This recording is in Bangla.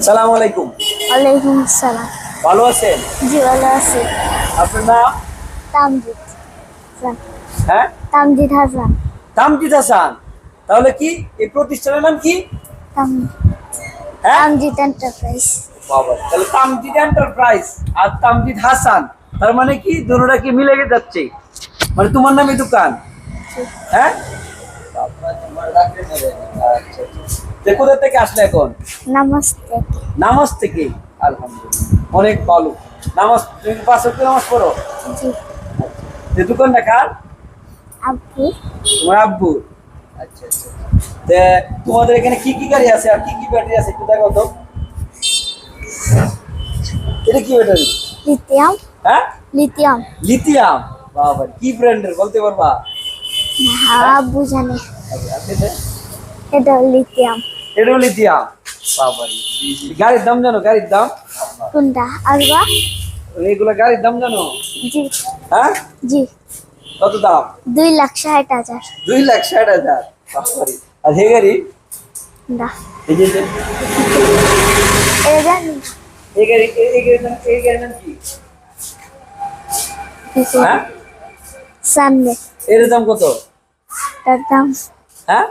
সালাম আলাইকুম। ওয়ালাইকুম আসসালাম। ভালো আছেন? জি ভালো আছি। আপনার নাম? তামজিদ হাসান। হ্যাঁ, তামজিদ হাসান। তামজিদ হাসান। তাহলে কি এই প্রতিষ্ঠানের নাম কি? তাম- হ্যাঁ তামজিদ এন্টারপ্রাইজ। বাবা, তাহলে তামজিদ এন্টারপ্রাইজ আর তামজিদ হাসান, তার মানে কি দুটোটা কি মিলে যাচ্ছে, মানে তোমার নামে দোকান? হ্যাঁ, আচ্ছা, তো কোথা থেকে আসলে এখন? নমস্তে। নামাজ থেকে। আলহামদুলিল্লাহ, অনেক ভালো। নামাজ তুমি 5 ওয়াক্ত নামাজ পড়ো? জি। যে দোকানটা কার? আপু। তোমার আব্বু। আচ্ছা আচ্ছা। তে তোমাদের এখানে কি কি গাড়ি আছে আর কি কি ব্যাটারি আছে একটু দেখো তো। এটা কি ব্যাটারি? লিথিয়াম। হ্যাঁ, লিথিয়াম। লিথিয়াম। বাবা, কি ব্র্যান্ডের বলতে পারবা? হ্যাঁ আব্বু জানে। আচ্ছা, আপনি এটা লিথিয়াম। এটাও লিথিয়াম। বাবা, গাড়ির দাম জানো? গাড়ির দাম কোনটা আসবা? এইগুলা গাড়ির দাম জানো? জি। হ্যাঁ, জি। কত দাম? 2,60,000। 2,60,000। বাবারে। আর হে গাড়ি? না এই যে এটা জানি। এই গাড়ি, এই গাড়ির নাম কি? হ্যাঁ, সামনে এর দাম কত? তার দাম হ্যাঁ,